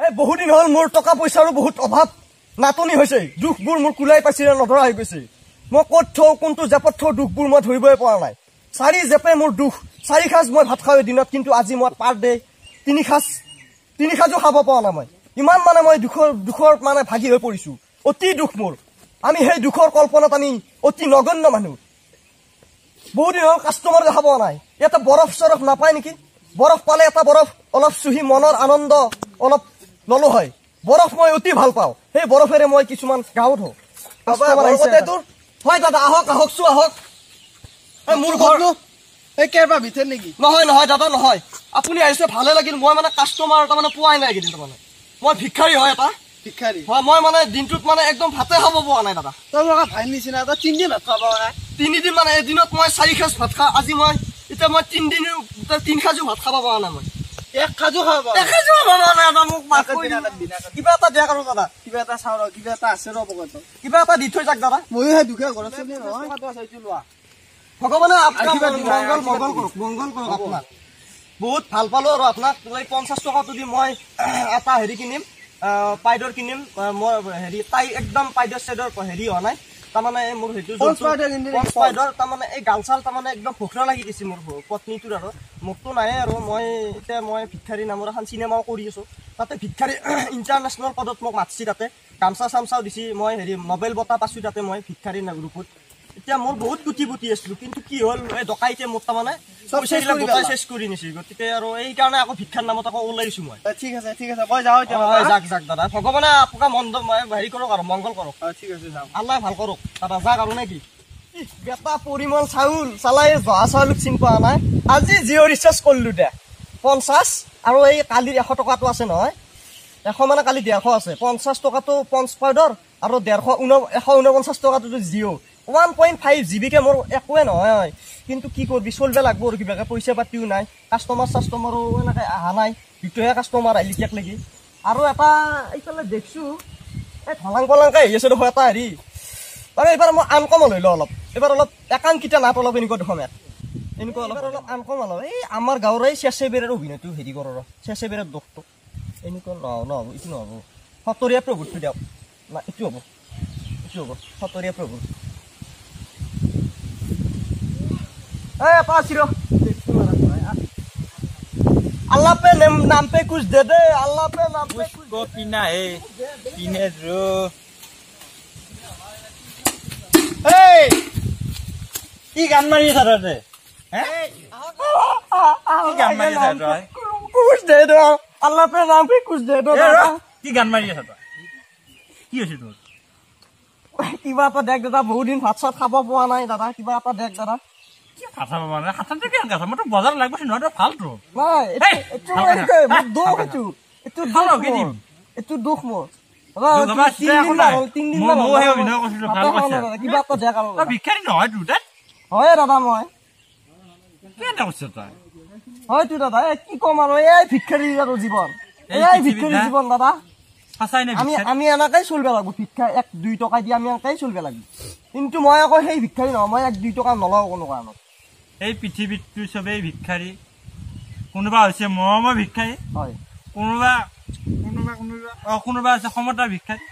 এই বহুত দিন হ'ল মোৰ টকা পইচাৰো বহুত অভাৱ নাটনি হৈছে দুখবোৰ মোৰ কুলাই পাইছিলে নধৰা হৈ গৈছে মই ক'ত থওঁ কোনটো জেপত থওঁ দুখবোৰ মই ধৰিবই পৰা নাই 4 জেপে মোৰ দুখ 4 সাজ মই ভাত খাওঁ দিনত কিন্তু আজি মই পাৰ ডে 3 সাজো খাব পৰা নাই মই ইমান মানে মই দুখৰ মানে ভাগি হৈ পৰিছো অতি দুখ মোৰ আমি সেই দুখৰ কল্পনাত আমি অতি নগণ্য মানুহ বহুত দিন হ'ল কাষ্টমাৰ দেখা পোৱা নাই ইয়াতে বৰফ চৰফ নাপায় নেকি বৰফ পালে এটা বৰফ অলপ চুহি মনৰ আনন্দ অলপ ললো হয় বৰফ মই অতি ভাল পাওঁ সেই বৰফেৰে মই কিছুমান গাঁৱত হওঁ হয় দাদা আহক আহকচোন আহক মোৰ ঘৰ এই কেৰবা ভিতৰ নেকি নহয় নহয় দাদা নহয় আপুনি আহিছে ভালে লাগিল মই মানে কাষ্টমাৰ এটা মানে পোৱাই নাই কেইদিন তাৰমানে মই ভিক্ষাৰী হয় এটা ভিক্ষাৰী হয় মই মানে দিনটোত মানে একদম ভাতে খাব পৰা নাই দাদা তই মোক ভাই নিচিনা এটা 3 দিন ভাত খাব নাই 3 দিন মানে এদিনত মই 4 সাজ ভাত খাওঁ আজি মই এতিয়া মই 3 দিন 3 সাজো ভাত খাব পৰা নাই মই এক খাজো খাব এক সাজো খাব পৰা নাই দাদা মোক মাক কৈ কিবা এটা দিয়া কৰো দাদা কিবা এটা চাও কিবা এটা আছে ৰ পকেটত কিবা এটা দি থৈ যাক দাদা ময়ো হে দুখীয়া ঘৰত চলি নহয় টকাটো আছে এইটো লোৱা ভগৱানে আপোনাৰ মংগল কৰক আপোনাক বহুত ভাল পালো আৰু আপোনাক 50 টকাটো দি মই এটা হেৰি কিনিম পাইডৰ কিনিম মই হেৰি তাই একদম পাইডৰ সাইডৰ হেৰি হোৱা নাই তাৰমানে মোৰ হেতু পাইডৰ তাৰমানে এই গালচাল তাৰমানে একদম ভোকৰা লাগি দিছে মোৰ পত্নীটোৰ আৰু মোকতো নাই আৰু মই এতিয়া মই ভিক্ষাৰী নামৰ এখন চিনেমাও কৰি আছো তাতে ভিক্ষাৰী ইণ্টাৰনেশ্যনেল পদত মোক মাতছি তাতে গামচা চামচাও দিছি মই হেৰি নবেল বঁটা পাইছো তাতে মই ভিক্ষাৰী ৰূপত এতিয়া মোৰ বহুত গুটি বুটি আছিলো কিন্তু কি হ'ল এই ডকাইতে মোৰ তাৰমানে পইচাবিলাক গোটাই চেছ কৰি নিছি গতিকে আৰু এই কাৰণে আকৌ ভিক্ষাৰ নামত আকৌ ওলাইছো মই ঠিক আছে মই যাওঁ এতিয়া যাক দাদা ভগৱানে আপোনাৰ মন হেৰি কৰক আৰু মংগল কৰক ঠিক আছে যাওঁ আল্লাহ ভাল কৰক দাদা যাক আৰু নেকি বেটা পৰিমল চাউল চালাই জহা চাউল চিন পোৱা নাই আজি জিঅ' ৰিচাৰ্জ কৰিলো দে 50 আৰু এই কালিৰ 100 টকাটো আছে নহয় 100 মানে কালি 150 আছে 50 টকাটো পঞ্চ পাউডাৰ আৰু 149 টকাটো জিঅ' 1.5 GB কে মোৰ একোৱে নহয় কিন্তু কি কৰবি চলবে লাগব আৰু কিবাকে পইচা পাতিও নাই কাষ্টমাৰো এনেকে আহা নাই দুটাহে কাষ্টমাৰ আহিলি কেক লাগি আৰু এটা এইফালে দেখছো এই ঢলাং পলাংকে আহি আছে দেখো এটা হেৰি আৰু এইবাৰ মই আনকমন হৈলো অলপ এইবাৰ অলপ একাংকিতা নাট অলপ এনেকুৱা দেখোন এনেকুৱা অলপ আনকমন হয় এই আমাৰ গাঁৱৰ এই চেচেবেৰৰ অভিনয়টো হেৰি কৰ চেচেবেৰৰ দুখটো এনেকুৱা নহ'ব এইটো নহ'ব সতৰীয়া প্ৰভুটো দিয়ক না এইটো হ'ব সতৰীয়া প্ৰভু अल्लाह पे नाम पे कुछ दे दे अल्लाह पे नाम पे को पीना है पीने दो की गान मारी था रे हैं की गान मारी था रे कुछ दे दो अल्लाह पे नाम पे कुछ दे दो की गान मारी था की হৈছে তোৰ কিবা এটা দেখ দাদা বহুত দিন ভাত চাত খাব পোৱা নাই দাদা কিবা এটা দেখ দাদা কথা মানে হাততে কি কথা মতে বজাৰ লাগব নহয় তো ফালটো নাই এটো দুখ মোৰ কিবা এটা দেখ আৰু ভিক্ষাৰী নহয় তোৰ হয় দাদা মই কেনে কৈছ তই হয়তো দাদা কি কম আৰু এই ভিক্ষাৰী আৰু জীৱন এই ভিক্ষাৰী জীৱন দাদা আমি এনেকাই চলবে লাগবো ভিক্ষা 1-2 টকা দি আমি এনেকাই চলবে লাগবো কিন্তু মই আকৌ সেই ভিক্ষাৰী নহয় মই 1-2 টকা নলওঁ কোনো কাৰণত এই পৃথিৱীত সবেই ভিক্ষাৰী কোনোবা হৈছে মৰমৰ ভিক্ষাৰী হয় কোনোবা আছে সমতাৰ ভিক্ষাৰী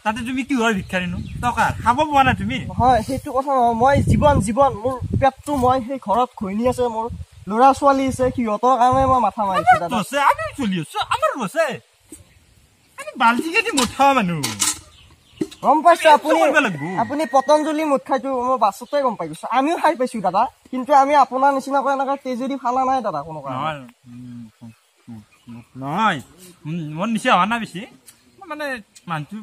তাতে তুমি কি হয় ভিক্ষাৰী নো টকা খাব পোৱা নাই তুমি হয় সেইটো কথা মই জীৱন মোৰ পেটটো মই সেই ঘৰত ঘৈনি আছে মোৰ ল'ৰা ছোৱালী আছে সিহঁতৰ কাৰণে মই মাথা মাৰিছো দাদা আমি চলি আছো আমাৰ বসে আমি বালটিকে দি মুঠা মানুহ গম পাইছো আপুনি পতঞ্জলি মুঠ খাইছো মই বাছতে গম পাইছো আমিও খাই পাইছো দাদা কিন্তু আমি আপোনাৰ নিচিনাকৈ এনেকা তেজেৰি ফালা নাই দাদা কোনো নহয় মোৰ নিচা হোৱা নাই বেছি মানে মানুহটো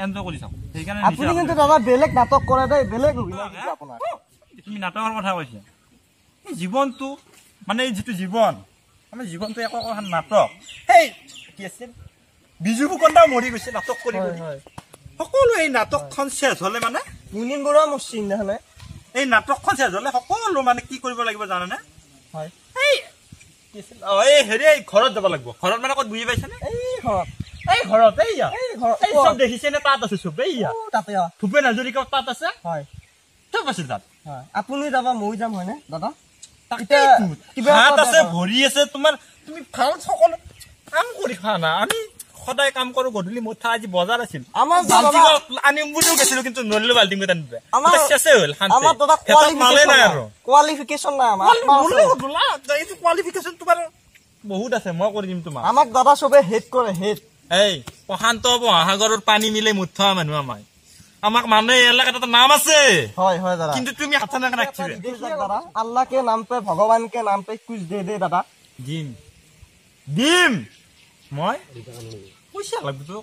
এনজয় কৰি চাওঁ সেইকাৰণে আপুনি কিন্তু দাদা বেলেগ নাটক কৰে দেই বেলেগ অভিনয় দিছে আপোনাৰ তুমি নাটকৰ কথা কৈছা জীৱনটো মানে এই যিটো জীৱন আমাৰ জীৱনটো এখন নাটক সেই কি আছিল বিজু ফুকনদা মৰি গৈছে নাটক কৰি সকলো এই নাটকখন শেষ হলে মানে মুনিন বৰুৱা মোৰ চিন্তা নাই এই নাটকখন শেষ হলে সকলো মানে কি কৰিব লাগিব জানানে হয় এই হেৰি ঘৰত যাব লাগিব ঘৰত মানে ক'ত বুজি পাইছানে এই ঘৰত এই চব দেখিছেনে তাত আছে চব এইয়া তাতে ভূপেন হাজৰিকা তাত আছে হয় চব আছে তাত আপুনি যাবা মই যাম হয়নে দাদা কিবা আছে ভৰি আছে তোমাৰ তুমি ভাল সকলো কাম কৰি খোৱা না আমি সদায় কাম কৰো গধূলি মুঠা আজি বজাৰ আছিল আমাৰ আনিম বুলিও গৈছিলো কিন্তু নলিলো বাল্টিং এটা নিবে চেছে হ'ল আমাৰ দাদা কোৱালিফিকেশ্যন নাই আমাৰ এইটো কোৱালিফিকেশ্যন তোমাৰ বহুত আছে মই কৰি দিম তোমাক আমাক দাদা চবে হেড কৰে হেড এই প্ৰশান্ত মহাসাগৰৰ পানী মিলে মুঠা মানুহ আমাক মানুহে এলেকাত এটা নাম আছে হয় হয় দাদা কিন্তু তুমি আচানক ৰাখিবে দাদা আল্লাহ কে নাম পে ভগৱান কে নাম পে কুছ দে দে দাদা দিম মই পইচা লাগবে তো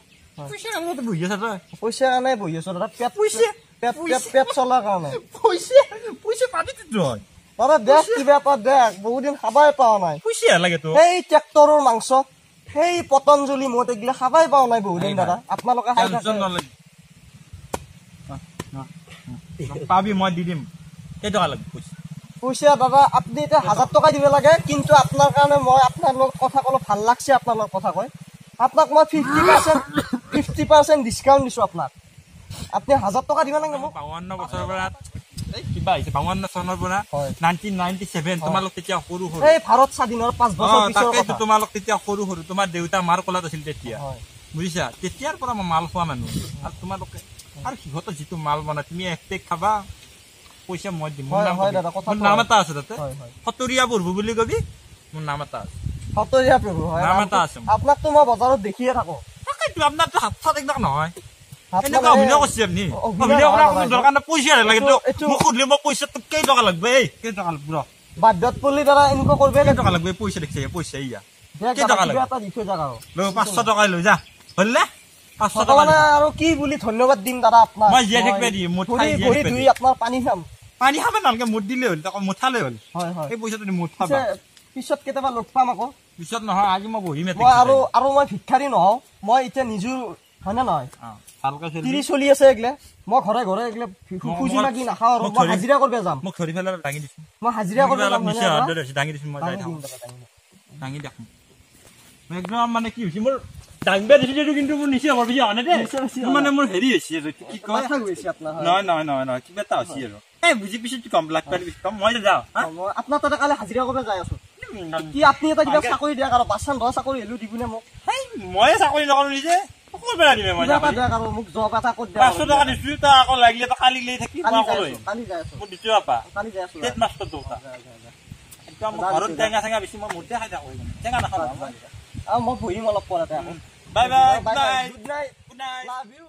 পইচা কাৰণে বহি আছা তই পইচা কাৰণে বহি আছো দাদা পেট পেট চলাৰ কাৰণে পইচা পাবি তই দাদা দেখ কিবা এটা দেখ বহুত দিন খাবাই পোৱা নাই পইচা লাগে তো সেই ট্ৰেক্টৰৰ মাংস সেই পতঞ্জলি মদ এইগিলা খাবাই পোৱা নাই বহুত দিন দাদা আপোনালোকে খাই থাকে পাবি মই দি দিম কেইটকা লাগবে পইচা দাদা আপুনি এতিয়া 1000 টকা দিব লাগে কিন্তু আপোনাৰ কাৰণে মই আপোনাৰ লগত কথা ক'লে ভাল লাগছে আপোনাৰ লগত কথা কয় আপোনাক মই 50% ডিসকাউন্ট দিছো আপোনাক আপুনি 1000 টকা দিব লাগে মোক 52 বছৰৰ পৰা এই কিবা আহিছে 52 চনৰ পৰা 1997 তোমালোক তেতিয়া সৰু সৰু এই ভাৰত স্বাধীনৰ 5 বছৰ পিছৰ কথা তোমালোক তেতিয়া সৰু সৰু তোমাৰ দেউতা মাৰ কলাত আছিল তেতিয়া বুজিছা তেতিয়াৰ পৰা মই মাল খোৱা মানুহ আৰু তোমালোকে আৰু সিহঁতৰ যিটো মাল বনাই তুমি এক পেক খাবা পইচা মই দিম মোৰ নাম এটা আছে তাতে সতৰীয়া প্ৰভু বুলি কবি মোৰ নাম এটা আছে সতৰীয়া প্ৰভু হয় নাম এটা আছে আপোনাক তো মই বজাৰত দেখিয়ে থাকো তাকেতো আপোনাৰ তো হাত চাত একদম নহয় এনেকুৱা অভিনয় কৰিছে আপুনি অভিনয় কৰা কোনো দৰকাৰ নাই পইচা লাগে মোক সুধিলে মই পইচা তোক কেই টকা লাগবে কেই টকা লাগব বাধ্যত পল্লী দ্বাৰা এনেকুৱা কৰিবে কেই টকা লাগবে পইচা দেখিছে পইচা ইয়া কেই টকা লাগবে এটা দিছে জাগা ল 500 টকা লৈ যা হললে 500 টকা আৰু কি বুলি ধন্যবাদ দিম দাদা আপোনাক মই জিয়া থাকিবে দি মুঠা জিয়া থাকিবে দুই আপোনাৰ পানী খাম পানী খাবে নালকে মুঠ দিলে হল তক মুঠালে হল হয় হয় এই পইচাটো দি মুঠ খাবা পিছত কেতিয়াবা লগ পাম আকৌ পিছত নহয় আজি মই বহি মেটে মই আৰু মই ভিক্ষাৰী নহও মই এতিয়া নিজু হয় না নহয় ভালকে তিৰি চলি আছে এগলে মই ঘৰে ঘৰে এগলে খুজি মাগি নাখাও আৰু মই হাজিৰা কৰিব যাম মোক ধৰি ফেলা ডাঙি দিছো মই হাজিৰা কৰিব যাম নিচা দৰে ডাঙি দিছো মই যাই থাকো ডাঙি দেখো মই একদম মানে কি হৈছে মোৰ ডাঙবে দিছিলো কিন্তু মোৰ নিচা হ'ব বিয়া আনে দে মানে মোৰ হেৰি হৈছে কি কয় কথা কৈছে আপোনাৰ নহয় কিবা এটা হৈছে আৰু এই বুজি পিছত কম ব্লাক পাৰি কম মই যাও আপোনাৰ তাতে কালে হাজিৰা কৰিব যাই আছো কি আপনি এটা কিবা চাকৰি দিয়া আৰু 500 চাকৰি হেলু দিবনে মোক হেই মই চাকৰি নকৰো নিজে ক'ৰ পৰা দিমে মই চাকৰি দিয়া আৰু মোক জব এটা কৰি দিয়া 500 টকা দিছো তা আকৌ লাগিলে তো কালি লৈ থাকি মই কলৈ কালি যাই আছো মই দিছো আপা কালি যাই আছো তেত মাষ্টৰ দোতা একদম ঘৰত টেঙা চেঙা বেছি মই মুৰ্তে খাই থাকো টেঙা নাখাওঁ আৰু মই বহিম অলপ পৰতে আকৌ bye bye good night love you